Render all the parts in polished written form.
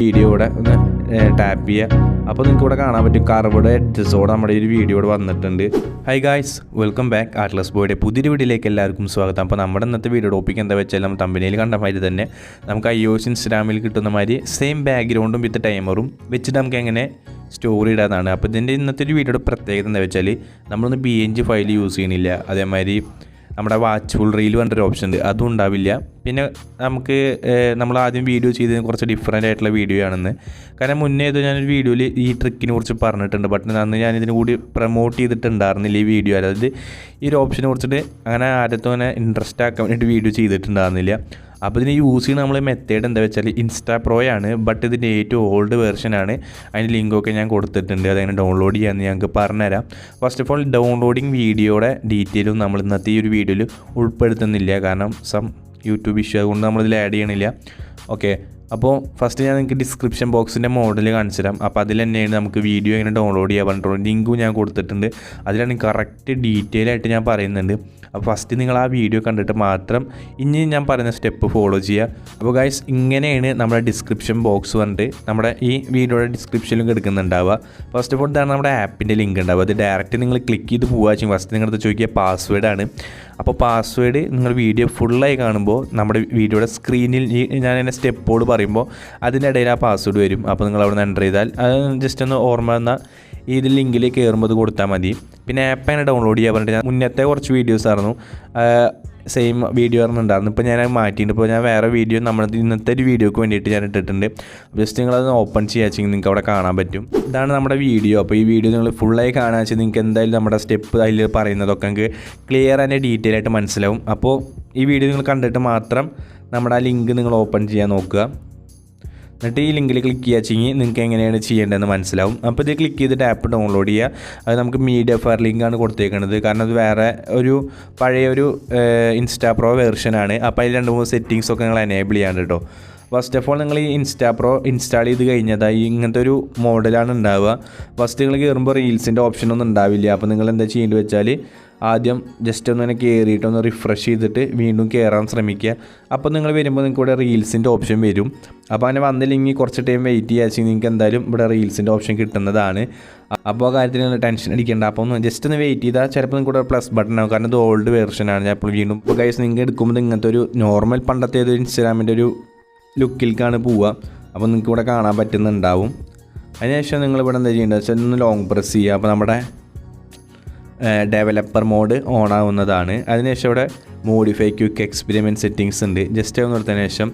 Video ഇവിടെ ഒന്ന് tap ചെയ്യുക. അപ്പോൾ നിങ്ങൾക്ക് ഇവിടെ കാണാൻ പറ്റും കർവ്ഡ് എഡ്ജസോടെ നമ്മുടെ ഒരു വീഡിയോ ഇവിടെ വന്നിട്ടുണ്ട്. Hi guys, welcome back. Artless ബോയുടെ പുതിയൊരു വീഡിയോയിലേക്ക് എല്ലാവർക്കും സ്വാഗതം. അപ്പോൾ നമ്മുടെ ഇന്നത്തെ വീഡിയോ ടോപ്പിക് എന്താ വെച്ചാൽ നമ്മൾ തമ്പനിയിൽ കണ്ട മാതിരി തന്നെ നമുക്ക് iOS ഇൻസ്റ്റാഗ്രാമിൽ കിട്ടുന്ന മാതിരി സെയിം ബാക്ക്ഗ്രൗണ്ടും വിത്ത് ടൈമറും വെച്ചിട്ട് നമുക്ക് എങ്ങനെ സ്റ്റോറി ഇടാനാണ്. അപ്പോൾ ഇതിൻ്റെ ഇന്നത്തെ ഒരു വീഡിയോയുടെ പ്രത്യേകത എന്താ വെച്ചാൽ നമ്മളൊന്ന് PNG ഫയൽ യൂസ് ചെയ്യണില്ല. അതേമാതിരി നമ്മുടെ വാച്ച്ഫുൾ റീൽ പറഞ്ഞൊരു ഓപ്ഷൻ ഉണ്ട്, അതും ഉണ്ടാവില്ല. പിന്നെ നമുക്ക് നമ്മൾ ആദ്യം വീഡിയോ ചെയ്തതിന് കുറച്ച് ഡിഫറൻ്റ് ആയിട്ടുള്ള വീഡിയോ ആണെന്ന്. കാരണം മുന്നേ ഏതോ ഞാനൊരു വീഡിയോയിൽ ഈ ട്രിക്കിനെ കുറിച്ച് പറഞ്ഞിട്ടുണ്ട്, ബട്ട് അന്ന് ഞാനിതിന് കൂടി പ്രൊമോട്ട് ചെയ്തിട്ടുണ്ടായിരുന്നില്ല ഈ വീഡിയോ. അതായത് ഈ ഒരു ഓപ്ഷനെ കുറിച്ചിട്ട് അങ്ങനെ ആദ്യത്തെ ഇൻട്രസ്റ്റ് ആക്കാൻ വേണ്ടിയിട്ട് വീഡിയോ ചെയ്തിട്ടുണ്ടായിരുന്നില്ല. അപ്പോൾ ഇതിന് യൂസ് ചെയ്യുന്ന നമ്മൾ മെത്തേഡ് എന്താ വെച്ചാൽ instaflow ആണ്. ബട്ട് ഇതിൻ്റെ ഏറ്റവും ഓൾഡ് വെർഷനാണ്. അതിൻ്റെ ലിങ്കൊക്കെ ഞാൻ കൊടുത്തിട്ടുണ്ട്, അതെങ്ങനെ ഡൗൺലോഡ് ചെയ്യാമെന്ന് ഞങ്ങൾക്ക് പറഞ്ഞുതരാം. ഫസ്റ്റ് ഓഫ് ഓൾ ഡൗൺലോഡിങ് വീഡിയോയുടെ ഡീറ്റെയിലും നമ്മൾ ഇന്നത്തെ ഈ ഒരു വീഡിയോയിൽ ഉൾപ്പെടുത്തുന്നില്ല, കാരണം യൂട്യൂബ് ഇഷ്യൂ അതുകൊണ്ട് നമ്മളിതിൽ ആഡ് ചെയ്യണില്ല. ഓക്കെ, അപ്പോൾ ഫസ്റ്റ് ഞാൻ നിങ്ങൾക്ക് ഡിസ്ക്രിപ്ഷൻ ബോക്സിൻ്റെ മോഡൽ കാണിച്ചു തരാം. അപ്പോൾ അതിൽ തന്നെയാണ് നമുക്ക് വീഡിയോ എങ്ങനെ ഡൗൺലോഡ് ചെയ്യാൻ പറഞ്ഞിട്ടുള്ളൂ. ലിങ്കും ഞാൻ കൊടുത്തിട്ടുണ്ട്, അതിലാണ് കറക്റ്റ് ഡീറ്റെയിൽ ആയിട്ട് ഞാൻ പറയുന്നുണ്ട്. അപ്പോൾ ഫസ്റ്റ് നിങ്ങൾ ആ വീഡിയോ കണ്ടിട്ട് മാത്രം ഇനി ഞാൻ പറയുന്ന സ്റ്റെപ്പ് ഫോളോ ചെയ്യുക. അപ്പോൾ ഗൈസ്, ഇങ്ങനെയാണ് നമ്മുടെ ഡിസ്ക്രിപ്ഷൻ ബോക്സ് വന്നിട്ട് നമ്മുടെ ഈ വീഡിയോയുടെ ഡിസ്ക്രിപ്ഷനിലും എടുക്കുന്നുണ്ടാവുക. ഫസ്റ്റ് ഓഫ് ഓൾ ഇതാണ് നമ്മുടെ ആപ്പിൻ്റെ ലിങ്ക് ഉണ്ടാവുക. അത് ഡയറക്റ്റ് നിങ്ങൾ ക്ലിക്ക് ചെയ്ത് പോവുക ചെയ്യും. ഫസ്റ്റ് നിങ്ങളത് ചോദിക്കുക പാസ്വേഡാണ്. അപ്പോൾ പാസ്വേഡ് നിങ്ങൾ വീഡിയോ ഫുള്ളായി കാണുമ്പോൾ നമ്മുടെ വീഡിയോയുടെ സ്ക്രീനിൽ ഞാൻ എൻ്റെ സ്റ്റെപ്പോട് പറയുമ്പോൾ അതിനിടയിൽ ആ പാസ്വേഡ് വരും. അപ്പോൾ നിങ്ങൾ അവിടെ നിന്ന് എൻ്റർ ചെയ്താൽ അത് ജസ്റ്റ് ഒന്ന് ഓർമ്മ വന്നാൽ ഇതിൽ ലിങ്കിൽ കയറുമ്പോൾ അത് കൊടുത്താൽ മതി. പിന്നെ ആപ്പ് അങ്ങനെ ഡൗൺലോഡ് ചെയ്യാൻ പറഞ്ഞിട്ട് മുന്നത്തെ കുറച്ച് വീഡിയോസ് ആയിരുന്നു സെയിം വീഡിയോ ആയിരുന്നുണ്ടായിരുന്നു. ഇപ്പോൾ ഞാൻ മാറ്റിയിട്ടുണ്ട്. ഇപ്പോൾ ഞാൻ വേറെ വീഡിയോ നമ്മുടെ ഇന്നത്തെ ഒരു വീഡിയോക്ക് വേണ്ടിയിട്ട് ഞാൻ ഇട്ടിട്ടുണ്ട്. ജസ്റ്റ് നിങ്ങളത് ഓപ്പൺ ചെയ്യാച്ചെങ്കിൽ നിങ്ങൾക്ക് അവിടെ കാണാൻ പറ്റും. ഇതാണ് നമ്മുടെ വീഡിയോ. അപ്പോൾ ഈ വീഡിയോ നിങ്ങൾ ഫുള്ളായി കാണാൻ വെച്ചാൽ നിങ്ങൾക്ക് എന്തായാലും നമ്മുടെ സ്റ്റെപ്പ് അതിൽ പറയുന്നതൊക്കെ നിങ്ങൾക്ക് ക്ലിയർ ആൻഡ് ഡീറ്റെയിൽ ആയിട്ട് മനസ്സിലാവും. അപ്പോൾ ഈ വീഡിയോ നിങ്ങൾ കണ്ടിട്ട് മാത്രം നമ്മുടെ ആ ലിങ്ക് നിങ്ങൾ ഓപ്പൺ ചെയ്യാൻ നോക്കുക. എന്നിട്ട് ഈ ലിങ്കിൽ ക്ലിക്ക് ചെയ്യാച്ചെങ്കിൽ നിങ്ങൾക്ക് എങ്ങനെയാണ് ചെയ്യേണ്ടതെന്ന് മനസ്സിലാവും. അപ്പോൾ ഇത് ക്ലിക്ക് ചെയ്തിട്ട് ആപ്പ് ഡൗൺലോഡ് ചെയ്യുക. അത് നമുക്ക് മീഡിയ ഫയർ ലിങ്കാണ് കൊടുത്തേക്കുന്നത്, കാരണം അത് വേറെ ഒരു പഴയൊരു instaflow വെർഷനാണ്. അപ്പോൾ അതിൽ 2-3 സെറ്റിങ്സൊക്കെ നിങ്ങൾ എനേബിൾ ചെയ്യാണ്ട് കേട്ടോ. ഫസ്റ്റ് ഓഫ് ഓൾ നിങ്ങൾ ഈ instaflow ഇൻസ്റ്റാൾ ചെയ്ത് കഴിഞ്ഞതായി ഇങ്ങനത്തെ ഒരു മോഡലാണ് ഉണ്ടാവുക. ഫസ്റ്റ് നിങ്ങൾ കയറുമ്പോൾ റീൽസിൻ്റെ ഓപ്ഷനൊന്നും ഉണ്ടാവില്ല. അപ്പോൾ നിങ്ങൾ എന്താ ചെയ്യേണ്ടത് വെച്ചാൽ ആദ്യം ജസ്റ്റ് ഒന്ന് കയറിയിട്ട് ഒന്ന് റിഫ്രഷ് ചെയ്തിട്ട് വീണ്ടും കയറാൻ ശ്രമിക്കുക. അപ്പോൾ നിങ്ങൾ വരുമ്പോൾ നിങ്ങൾക്ക് ഇവിടെ റീൽസിൻ്റെ ഓപ്ഷൻ വരും. അപ്പോൾ അങ്ങനെ വന്നില്ലെങ്കിൽ കുറച്ച് ടൈം വെയിറ്റ് ചെയ്യാച്ച് നിങ്ങൾക്ക് എന്തായാലും ഇവിടെ റീൽസിൻ്റെ ഓപ്ഷൻ കിട്ടുന്നതാണ്. അപ്പോൾ ആ കാര്യത്തിൽ നിങ്ങൾ ടെൻഷൻ അടിക്കേണ്ട. അപ്പോൾ ഒന്ന് ജസ്റ്റ് ഒന്ന് വെയിറ്റ് ചെയ്താൽ ചിലപ്പോൾ നിങ്ങൾക്ക് ഇവിടെ പ്ലസ് ബട്ടൺ ആവും, കാരണം ഇത് ഓൾഡ് വെർഷനാണ്. ഞാൻ ഇപ്പോൾ വീണ്ടും ഇപ്പോൾ ഗൈസ് നിങ്ങൾക്ക് എടുക്കുമ്പോൾ ഇങ്ങനത്തെ ഒരു നോർമൽ പണ്ടത്തെ ഒരു ഇൻസ്റ്റാഗ്രാമിൻ്റെ ഒരു ലുക്കിലേക്കാണ് പോവുക. അപ്പോൾ നിങ്ങൾക്ക് ഇവിടെ കാണാൻ പറ്റുന്നുണ്ടാവും. അതിനുശേഷം നിങ്ങളിവിടെ എന്താ ചെയ്യേണ്ടത് വെച്ചാൽ ഒന്ന് ലോങ് പ്രസ് ചെയ്യുക. അപ്പോൾ നമ്മുടെ ഡെവലപ്പർ മോഡ് ഓൺ ആവുന്നതാണ്. അതിനുശേഷം ഇവിടെ മോഡിഫൈ ക്വിക്ക് എക്സ്പെരിമെൻറ്റ് സെറ്റിങ്സ് ഉണ്ട്. ജസ്റ്റ് ഒന്ന് കൊടുത്തതിന് ശേഷം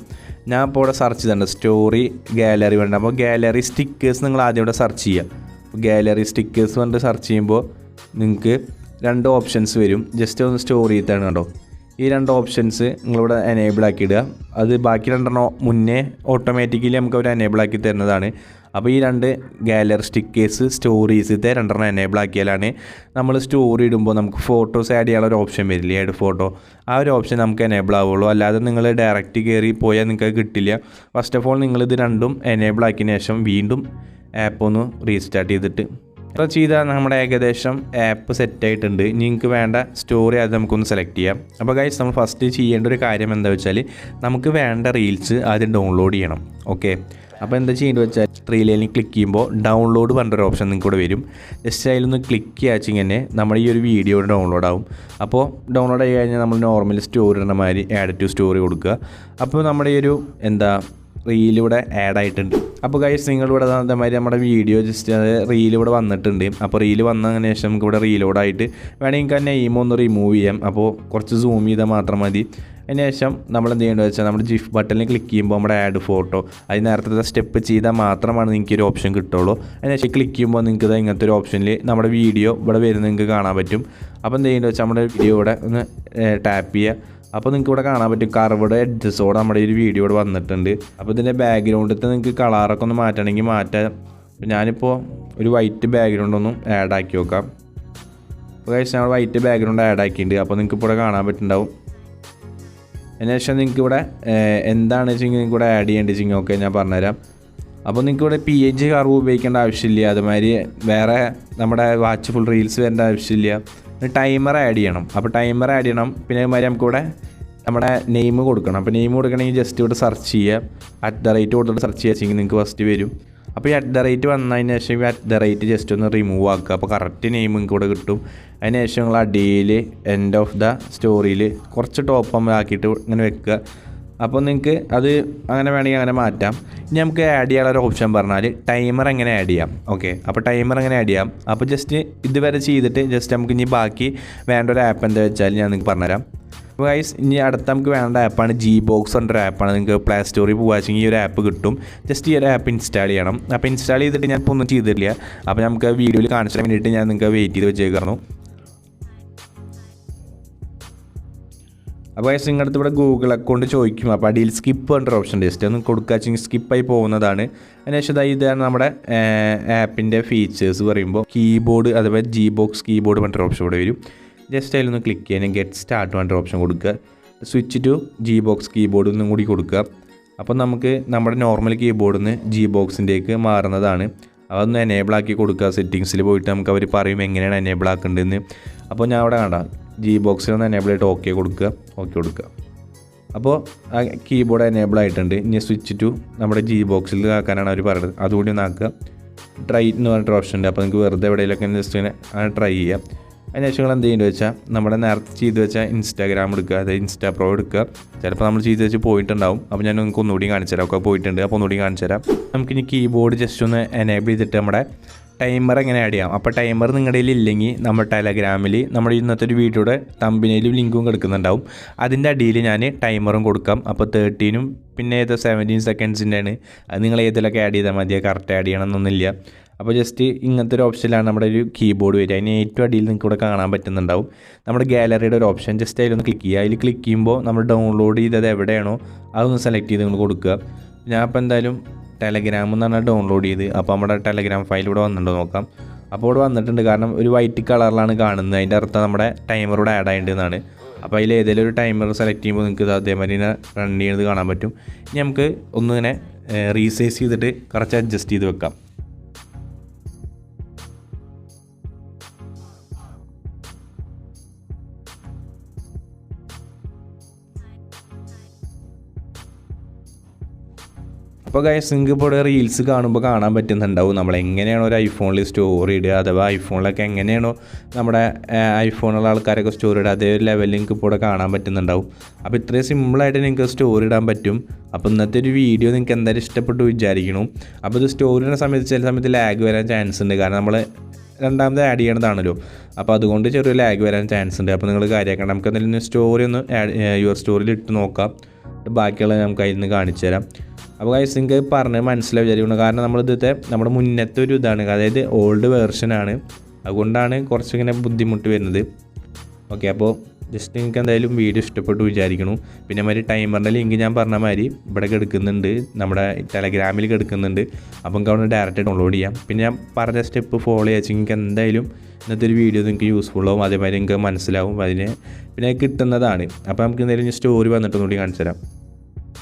ഞാൻ ഇപ്പോൾ ഇവിടെ സെർച്ച് ചെയ്തിട്ടുണ്ട് സ്റ്റോറി ഗാലറി വേണ്ട. അപ്പോൾ ഗാലറി സ്റ്റിക്കേഴ്സ് നിങ്ങൾ ആദ്യം ഇവിടെ സെർച്ച് ചെയ്യുക. അപ്പോൾ ഗാലറി സ്റ്റിക്കേഴ്സ് പറഞ്ഞിട്ട് സെർച്ച് ചെയ്യുമ്പോൾ നിങ്ങൾക്ക് 2 ഓപ്ഷൻസ് വരും. ജസ്റ്റ് ഒന്ന് സ്റ്റോറി ചെയ്താണ് കേട്ടോ. ഈ 2 ഓപ്ഷൻസ് നിങ്ങളിവിടെ എനേബിൾ ആക്കിയിടുക. അത് ബാക്കി 2 മുന്നേ ഓട്ടോമാറ്റിക്കലി നമുക്ക് അവർ എനേബിൾ ആക്കി തരുന്നതാണ്. അപ്പോൾ ഈ 2 ഗാലറി സ്റ്റിക്കേഴ്സ് സ്റ്റോറീസിത്തെ 2 എനേബിൾ ആക്കിയാലാണ് നമ്മൾ സ്റ്റോറി ഇടുമ്പോൾ നമുക്ക് ഫോട്ടോസ് ആഡ് ചെയ്യാനുള്ള ഒരു ഓപ്ഷൻ വരില്ലേ, ആഡ് ഫോട്ടോ, ആ ഒരു ഓപ്ഷൻ നമുക്ക് എനേബിൾ ആവുള്ളൂ. അല്ലാതെ നിങ്ങൾ ഡയറക്റ്റ് കയറി പോയാൽ നിങ്ങൾക്ക് കിട്ടില്ല. ഫസ്റ്റ് ഓഫ് ഓൾ നിങ്ങളിത് 2 എനേബിൾ ആക്കിയതിന് ശേഷം വീണ്ടും ആപ്പ് ഒന്ന് റീസ്റ്റാർട്ട് ചെയ്തിട്ട് അപ്പോൾ ചെയ്താൽ നമ്മുടെ ഏകദേശം ആപ്പ് സെറ്റായിട്ടുണ്ട്. നിങ്ങൾക്ക് വേണ്ട സ്റ്റോറി അത് നമുക്കൊന്ന് സെലക്ട് ചെയ്യാം. അപ്പോൾ ഗൈസ്, നമ്മൾ ഫസ്റ്റ് ചെയ്യേണ്ട ഒരു കാര്യം എന്താ വെച്ചാൽ നമുക്ക് വേണ്ട റീൽസ് ആദ്യം ഡൗൺലോഡ് ചെയ്യണം. ഓക്കെ, അപ്പോൾ എന്താ ചെയ്യേണ്ടത് വെച്ചാൽ റീലിൽ ക്ലിക്ക് ചെയ്യുമ്പോൾ ഡൗൺലോഡ് പറഞ്ഞൊരു ഓപ്ഷൻ നിങ്ങൾക്ക് ഇവിടെ വരും. ജസ്റ്റ് അതിലൊന്ന് ക്ലിക്ക് ചെയ്യാച്ചെങ്കിൽ തന്നെ നമ്മുടെ ഈ ഒരു വീഡിയോ ഡൗൺലോഡ് ആവും. അപ്പോൾ ഡൗൺലോഡ് ആയി കഴിഞ്ഞാൽ നമ്മൾ നോർമൽ സ്റ്റോറി ഇടുന്ന മാതിരി ആഡ് ടു സ്റ്റോറി കൊടുക്കുക. അപ്പോൾ നമ്മുടെ ഈ ഒരു റീലിവിടെ ആഡ് ആയിട്ടുണ്ട്. അപ്പോൾ ഗൈസ്, നിങ്ങളിവിടെ അതേമാതിരി നമ്മുടെ വീഡിയോ ജസ്റ്റ് റീലിവിടെ വന്നിട്ടുണ്ട്. അപ്പോൾ റീല് വന്നതിന് ശേഷം നമുക്ക് ഇവിടെ റീലോഡായിട്ട് വേണമെങ്കിൽ നിങ്ങൾക്ക് ആ നെയിം ഒന്ന് റിമൂവ് ചെയ്യാം. അപ്പോൾ കുറച്ച് സൂം ചെയ്താൽ മാത്രം മതി. അതിന് ശേഷം നമ്മൾ എന്ത് ചെയ്യേണ്ടത് വെച്ചാൽ നമ്മുടെ ജിഫ് ബട്ടണിൽ ക്ലിക്ക് ചെയ്യുമ്പോൾ നമ്മുടെ ആഡ് ഫോട്ടോ അത് നേരത്തെ സ്റ്റെപ്പ് ചെയ്താൽ മാത്രമാണ് നിങ്ങൾക്ക് ഒരു ഓപ്ഷൻ കിട്ടുള്ളൂ. അതിനുശേഷം ക്ലിക്ക് ചെയ്യുമ്പോൾ നിങ്ങൾക്ക് ഇങ്ങനത്തെ ഒരു ഓപ്ഷനിൽ നമ്മുടെ വീഡിയോ ഇവിടെ വരുന്നത് നിങ്ങൾക്ക് കാണാൻ പറ്റും. അപ്പോൾ എന്ത് ചെയ്യേണ്ടത് വെച്ചാൽ നമ്മുടെ വീഡിയോ ഇവിടെ ഒന്ന് ടാപ്പ് ചെയ്യുക. അപ്പോൾ നിങ്ങൾക്ക് ഇവിടെ കാണാൻ പറ്റും കർവ്ഡ് എഡ്ജസോടെ നമ്മുടെ ഒരു വീഡിയോ ഇവിടെ വന്നിട്ടുണ്ട്. അപ്പോൾ ഇതിൻ്റെ ബാക്ക്ഗ്രൗണ്ടിൽ നിങ്ങൾക്ക് കളറൊക്കെ ഒന്ന് മാറ്റണമെങ്കിൽ മാറ്റാം. ഞാനിപ്പോൾ ഒരു വൈറ്റ് ബാക്ക്ഗ്രൗണ്ട് ഒന്നും ആഡ് ആക്കി നോക്കാം. അപ്പോൾ കഴിച്ച് നമ്മൾ വൈറ്റ് ബാക്ക്ഗ്രൗണ്ട് ആഡ് ആക്കിയിട്ടുണ്ട്. അപ്പോൾ നിങ്ങൾക്ക് ഇവിടെ കാണാൻ പറ്റുന്നുണ്ടാവും. അതിനുശേഷം നിങ്ങൾക്ക് ഇവിടെ എന്താണ് വെച്ചെങ്കിൽ നിങ്ങൾക്ക് ഇവിടെ ആഡ് ചെയ്യേണ്ടത് വെച്ചെങ്കിൽ ഓക്കെ ഞാൻ പറഞ്ഞുതരാം. അപ്പോൾ നിങ്ങൾക്ക് ഇവിടെ PNG കർവ് ഉപയോഗിക്കേണ്ട ആവശ്യമില്ല. അതുമാതിരി വേറെ നമ്മുടെ വാച്ച്ഫുൾ റീൽസ് വരേണ്ട ആവശ്യമില്ല. ടൈമർ ആഡ് ചെയ്യണം. അപ്പോൾ ടൈമർ ആഡ് ചെയ്യണം. പിന്നെ അതുമാതിരി നമുക്കിവിടെ നമ്മുടെ നെയിം കൊടുക്കണം. അപ്പോൾ നെയിം കൊടുക്കണമെങ്കിൽ ജസ്റ്റ് ഇവിടെ സെർച്ച് ചെയ്യുക, കൊടുത്തിട്ട് സെർച്ച് ചെയ്യുകയെങ്കിൽ നിങ്ങൾക്ക് ഫസ്റ്റ് വരും. അപ്പോൾ ഈ വന്നതിന് ശേഷം ഈ ജസ്റ്റ് ഒന്ന് റിമൂവ് ആക്കുക. അപ്പോൾ കറക്റ്റ് നെയിം നിങ്ങൾക്ക് ഇവിടെ കിട്ടും. അതിന് ശേഷം നിങ്ങൾ അടിയിൽ എൻഡ് ഓഫ് ദ സ്റ്റോറിയിൽ കുറച്ച് ടോപ്പ് ആക്കിയിട്ട് ഇങ്ങനെ വെക്കുക. അപ്പോൾ നിങ്ങൾക്ക് അത് അങ്ങനെ വേണമെങ്കിൽ അങ്ങനെ മാറ്റാം. ഇനി നമുക്ക് ആഡ് ചെയ്യാനുള്ള ഒരു ഓപ്ഷൻ പറഞ്ഞാൽ ടൈമർ എങ്ങനെ ആഡ് ചെയ്യാം. ഓക്കെ, അപ്പോൾ ടൈമർ എങ്ങനെ ആഡ് ചെയ്യാം. അപ്പോൾ ജസ്റ്റ് ഇതുവരെ ചെയ്തിട്ട് ജസ്റ്റ് നമുക്ക് ഇനി ബാക്കി വേണ്ട ഒരു ആപ്പ് എന്താ വെച്ചാൽ ഞാൻ നിങ്ങൾക്ക് പറഞ്ഞുതരാം. അപ്പോൾ ഗൈസ്, ഇനി അടുത്ത നമുക്ക് വേണ്ട ആപ്പാണ് Gbox എന്നൊരു ആപ്പാണ്. നിങ്ങൾക്ക് പ്ലേ സ്റ്റോറിൽ പോകുകയാണെങ്കിൽ ഈ ഒരു ആപ്പ് കിട്ടും. ജസ്റ്റ് ഈ ഒരു ആപ്പ് ഇൻസ്റ്റാൾ ചെയ്യണം. അപ്പോൾ ഇൻസ്റ്റാൾ ചെയ്തിട്ട് ഞാൻ ഇപ്പോൾ ഒന്നും ചെയ്തിട്ടില്ല. അപ്പോൾ നമുക്ക് വീഡിയോയിൽ കാണിച്ചാൽ വേണ്ടിയിട്ട് ഞാൻ നിങ്ങൾക്ക് വെയിറ്റ് ചെയ്ത് വെച്ചേക്കായിരുന്നു. അപ്പോൾ ഗൈസ്, നിങ്ങളുടെ അടുത്ത് ഇവിടെ ഗൂഗിൾ അക്കൗണ്ട് ചോദിക്കും. അപ്പോൾ അടിയിൽ സ്കിപ്പ് എന്നൊരു ഓപ്ഷൻ ജസ്റ്റ് ഒന്ന് കൊടുക്കുക, സ്കിപ്പായി പോകുന്നതാണ്. അതിനുശേഷം ഇതാണ് നമ്മുടെ ആപ്പിൻ്റെ ഫീച്ചേഴ്സ് പറയുമ്പോൾ കീബോർഡ് അഥവാ Gbox കീബോർഡ് പറഞ്ഞൊരു ഓപ്ഷൻ ഇവിടെ വരും. ജസ്റ്റ് അതിലൊന്ന് ക്ലിക്ക് ചെയ്യാൻ ഗെറ്റ് സ്റ്റാർട്ട് പറഞ്ഞൊരു ഓപ്ഷൻ കൊടുക്കുക. സ്വിച്ച് ടു Gbox കീബോർഡ് ഒന്നും കൂടി കൊടുക്കുക. അപ്പോൾ നമുക്ക് നമ്മുടെ നോർമൽ കീബോർഡിൽ നിന്ന് Gboxൻ്റേക്ക് മാറുന്നതാണ്. അതൊന്ന് എനേബിൾ ആക്കി കൊടുക്കുക. സെറ്റിങ്സിൽ പോയിട്ട് നമുക്ക് അവർ പറയും എങ്ങനെയാണ് എനേബിൾ ആക്കേണ്ടതെന്ന്. അപ്പോൾ ഞാൻ അവിടെ കണ്ട Gboxൽ ഒന്ന് എനേബിൾ ആയിട്ട് ഓക്കെ കൊടുക്കുക. അപ്പോൾ ആ കീബോർഡ് എനേബിൾ ആയിട്ടുണ്ട്. ഇനി സ്വിച്ച് ടു നമ്മുടെ Gboxൽ ആക്കാനാണ് അവർ പറയുന്നത്. അതുകൂടി ഒന്ന് ആക്കുക. ട്രൈ എന്ന് പറഞ്ഞിട്ട് ഓപ്ഷൻ ഉണ്ട്. അപ്പോൾ നിങ്ങൾക്ക് വെറുതെ എവിടെയെങ്കിലൊക്കെ ജസ്റ്റ് ഇങ്ങനെ ട്രൈ ചെയ്യാം. അതിനുശേഷം നിങ്ങൾ എന്ത് ചെയ്യുന്നത് വെച്ചാൽ നമ്മുടെ നേരത്തെ ചെയ്ത് വെച്ചാൽ ഇൻസ്റ്റാഗ്രാം എടുക്കുക, അതായത് ഇൻസ്റ്റാഫ്ലോ എടുക്കുക. ചിലപ്പോൾ നമ്മൾ ചെയ്ത് വെച്ച് പോയിട്ടുണ്ടാവും. അപ്പോൾ ഞാൻ നിങ്ങൾക്ക് ഒന്നുകൂടി കാണിച്ചു തരാം. ഒക്കെ പോയിട്ടുണ്ട്. അപ്പോൾ ഒന്നുകൂടി കാണിച്ചു തരാം. നമുക്കിനി കീബോർഡ് ജസ്റ്റ് ഒന്ന് എനേബിൾ ചെയ്തിട്ട് നമ്മുടെ ടൈമർ എങ്ങനെ ആഡ് ചെയ്യാം. അപ്പോൾ ടൈമർ നിങ്ങളുടെ കയ്യിൽ ഇല്ലെങ്കിൽ നമ്മുടെ ടെലഗ്രാമിൽ നമ്മുടെ ഇന്നത്തെ ഒരു വീഡിയോയുടെ തമ്പിനയിലും ലിങ്കും കിടക്കുന്നുണ്ടാവും. അതിൻ്റെ അടിയിൽ ഞാൻ ടൈമറും കൊടുക്കാം. അപ്പോൾ 13 പിന്നെ 17 സെക്കൻഡ്സിൻ്റെയാണ്. അത് നിങ്ങൾ ഏതിലൊക്കെ ആഡ് ചെയ്താൽ മതി, കറക്റ്റ് ആഡ് ചെയ്യണമെന്നൊന്നുമില്ല. അപ്പോൾ ജസ്റ്റ് ഇങ്ങനത്തെ ഒരു ഓപ്ഷനിലാണ് നമ്മുടെ ഒരു കീബോർഡ് വരിക. അതിന് ഏറ്റവും അടിയിൽ നിങ്ങൾക്ക് ഇവിടെ കാണാൻ പറ്റുന്നുണ്ടാവും നമ്മുടെ ഗാലറിയുടെ ഒരു ഓപ്ഷൻ. ജസ്റ്റ് അതിലൊന്ന് ക്ലിക്ക് ചെയ്യുക. അതിൽ ക്ലിക്ക് ചെയ്യുമ്പോൾ നമ്മൾ ഡൗൺലോഡ് ചെയ്തത് എവിടെയാണോ അതൊന്ന് സെലക്ട് ചെയ്ത് നിങ്ങൾ കൊടുക്കുക. ഞാൻ അപ്പോൾ എന്തായാലും ടെലഗ്രാം എന്ന് പറഞ്ഞാൽ ഡൗൺലോഡ് ചെയ്ത്, അപ്പോൾ നമ്മുടെ ടെലഗ്രാം ഫയൽ ഇവിടെ വന്നിട്ടുണ്ടോ നോക്കാം. അപ്പോൾ ഇവിടെ വന്നിട്ടുണ്ട്. കാരണം ഒരു വൈറ്റ് കളറിലാണ് കാണുന്നത്. അതിൻ്റെ അർത്ഥം നമ്മുടെ ടൈമർ ഇവിടെ ആഡ് ആയിട്ടുണ്ടെന്നാണ്. അപ്പോൾ അതിൽ ഏതെങ്കിലും ഒരു ടൈമർ സെലക്ട് ചെയ്യുമ്പോൾ നിങ്ങൾക്ക് ഇത് അതേമാതിരി റൺ ചെയ്യുന്നത് കാണാൻ പറ്റും. ഇനി നമുക്ക് ഒന്നിങ്ങനെ റീസൈസ് ചെയ്തിട്ട് കുറച്ച് അഡ്ജസ്റ്റ് ചെയ്ത് വെക്കാം. അപ്പോൾ ഗൈസ്, നിങ്ങൾക്ക് ഇപ്പോൾ റീൽസ് കാണുമ്പോൾ കാണാൻ പറ്റുന്നുണ്ടാവും നമ്മൾ എങ്ങനെയാണോ ഒരു ഐഫോണിൽ സ്റ്റോർ ഇടുക, അഥവാ ഐഫോണിലൊക്കെ എങ്ങനെയാണോ നമ്മുടെ ഐഫോണുള്ള ആൾക്കാരൊക്കെ സ്റ്റോർ ഇടുക, അതേ ഒരു ലെവലിൽ നിങ്ങൾക്ക് ഇപ്പോൾ ഇവിടെ കാണാൻ പറ്റുന്നുണ്ടാവും. അപ്പോൾ ഇത്രയും സിമ്പിളായിട്ട് നിങ്ങൾക്ക് സ്റ്റോർ ഇടാൻ പറ്റും. അപ്പോൾ ഇന്നത്തെ ഒരു വീഡിയോ നിങ്ങൾക്ക് എന്തായാലും ഇഷ്ടപ്പെട്ടു വിചാരിക്കണം. അപ്പോൾ ഇത് സ്റ്റോർ ചെയ്യുന്ന സമയത്ത് ചില സമയത്ത് ലാഗ് വരാൻ ചാൻസ് ഉണ്ട്. കാരണം നമ്മൾ രണ്ടാമത് ആഡ് ചെയ്യണതാണല്ലോ. അപ്പോൾ അതുകൊണ്ട് ചെറിയ ലാഗ് വരാൻ ചാൻസ് ഉണ്ട്. അപ്പോൾ നിങ്ങൾ കാര്യമാക്കണം. നമുക്ക് എന്തെങ്കിലും സ്റ്റോറി ഒന്ന് യുവർ സ്റ്റോറിയിൽ ഇട്ട് നോക്കാം. ബാക്കിയുള്ളത് നമുക്ക് അതിൽ നിന്ന് കാണിച്ചു തരാം. അപ്പോൾ ഗൈസ്, നിങ്ങൾക്ക് പറഞ്ഞ് മനസ്സിലായി വിചാരിക്കണം. കാരണം നമ്മളിതിത്തെ നമ്മുടെ മുന്നത്തെ ഒരു ഇതാണ്, അതായത് ഓൾഡ് വേർഷനാണ്. അതുകൊണ്ടാണ് കുറച്ചിങ്ങനെ ബുദ്ധിമുട്ട് വരുന്നത്. ഓക്കെ, അപ്പോൾ ജസ്റ്റ് നിങ്ങൾക്ക് എന്തായാലും വീഡിയോ ഇഷ്ടപ്പെട്ടു വിചാരിക്കണം. പിന്നെ മാതിരി ടൈമറിൻ്റെ ലിങ്ക് ഞാൻ പറഞ്ഞ മാതിരി ഇവിടെ കിടക്കുന്നുണ്ട്, നമ്മുടെ ടെലഗ്രാമിൽ കിടക്കുന്നുണ്ട്. അപ്പോൾ നിങ്ങൾക്ക് അവിടെ ഡയറക്റ്റ് ഡൗൺലോഡ് ചെയ്യാം. പിന്നെ ഞാൻ പറഞ്ഞ സ്റ്റെപ്പ് ഫോളോ ചെയ്യാൻ നിങ്ങൾക്ക് എന്തായാലും ഇന്നത്തെ ഒരു വീഡിയോ നിങ്ങൾക്ക് യൂസ്ഫുൾ ആവും. അതേമാതിരി നിങ്ങൾക്ക് മനസ്സിലാവും. പിന്നെ കിട്ടുന്നതാണ്. അപ്പോൾ നമുക്ക് എന്തായാലും സ്റ്റോറി വന്നിട്ടൊന്നുകൂടി കാണിച്ചു തരാം.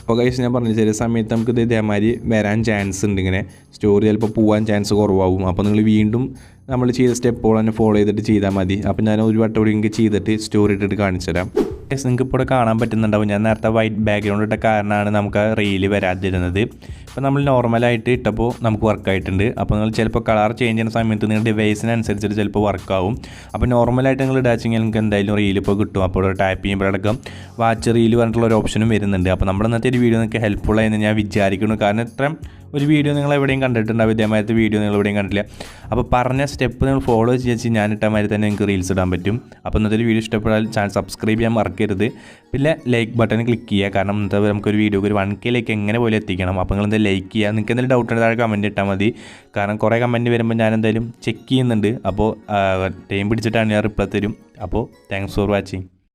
അപ്പോൾ ഗൈസ്, ഞാൻ പറഞ്ഞു ചില സമയത്ത് നമുക്ക് ഇതേമാതിരി വരാൻ ചാൻസ് ഉണ്ട്. ഇങ്ങനെ സ്റ്റോറി ചിലപ്പോൾ പോകാൻ ചാൻസ് കുറവാകും. അപ്പോൾ നിങ്ങൾ വീണ്ടും നമ്മൾ ചെയ്ത സ്റ്റെപ്പുകൾ തന്നെ ഫോളോ ചെയ്തിട്ട് ചെയ്താൽ മതി. അപ്പോൾ ഞാൻ ഒരു വട്ടം കൂടി നിങ്ങൾക്ക് ചെയ്തിട്ട് സ്റ്റോറി ഇട്ടിട്ട് കാണിച്ചു തരാം. ഗൈസ്, നിങ്ങൾക്ക് ഇപ്പോൾ കാണാൻ പറ്റുന്നുണ്ടാവും. ഞാൻ നേരത്തെ വൈറ്റ് ബാക്ക്ഗ്രൗണ്ട് ഇട്ട കാരണമാണ് നമുക്ക് റീല് വരാതിരുന്നത്. ഇപ്പോൾ നമ്മൾ നോർമലായിട്ട് ഇട്ടപ്പോൾ നമുക്ക് വർക്കായിട്ടുണ്ട്. അപ്പോൾ നിങ്ങൾ ചിലപ്പോൾ കളർ ചേഞ്ച് ചെയ്യുന്ന സമയത്ത് നിങ്ങളുടെ ഡിവൈസിനനുസരിച്ചിട്ട് ചിലപ്പോൾ വർക്കാവും. അപ്പോൾ നോർമലായിട്ട് നിങ്ങൾ ഇടാച്ചെങ്കിൽ നിങ്ങൾക്ക് എന്തായാലും റീൽ ഇപ്പോൾ കിട്ടും. അപ്പോൾ ടാപ്പ് ചെയ്യുമ്പോഴടക്കം വാച്ച് റീൽ പറഞ്ഞിട്ടുള്ള ഒരു ഓപ്ഷനും വരുന്നുണ്ട്. അപ്പോൾ നമ്മുടെ ഇന്നത്തെ ഒരു വീഡിയോ നിങ്ങൾക്ക് ഹെൽപ്ഫുൾ ആയെന്ന് ഞാൻ വിചാരിക്കുന്നു. കാരണം ഇത്രയും ഒരു വീഡിയോ നിങ്ങൾ എവിടെയും കണ്ടിട്ടുണ്ടാവും, ഇതേമാതിരത്തെ വീഡിയോ നിങ്ങൾ എവിടെയും കണ്ടില്ല. അപ്പോൾ പറഞ്ഞ സ്റ്റെപ്പ് നിങ്ങൾ ഫോളോ ചെയ്ത് ഞാൻ ഇട്ട മാതിരി തന്നെ നിങ്ങൾക്ക് റീൽസ് ഇടാൻ പറ്റും. അപ്പോൾ ഇന്നത്തെ ഒരു വീഡിയോ ഇഷ്ടപ്പെട്ടാൽ ചാനൽ സബ്സ്ക്രൈബ് ചെയ്യാൻ മറക്കരുത്. പിന്നെ ലൈക്ക് ബട്ടൺ ക്ലിക്ക് ചെയ്യുക. കാരണം ഇന്നത്തെ നമുക്കൊരു വീഡിയോക്ക് ഒരു 1K എങ്ങനെ പോലെ എത്തിക്കണം. അപ്പോൾ നിങ്ങൾ എന്തായാലും ലൈക്ക് ചെയ്യുക. നിങ്ങൾക്ക് എന്തെങ്കിലും ഡൗട്ട് ഉണ്ടെങ്കിൽ താഴെ കമൻറ്റ് ഇട്ടാൽ മതി. കാരണം കുറേ കമൻറ്റ് വരുമ്പോൾ ഞാൻ എന്തായാലും ചെക്ക് ചെയ്യുന്നുണ്ട്. അപ്പോൾ ടൈം പിടിച്ചിട്ടാണ് ഞാൻ റിപ്ലൈ തരും. അപ്പോൾ താങ്ക്സ് ഫോർ വാച്ചിങ്.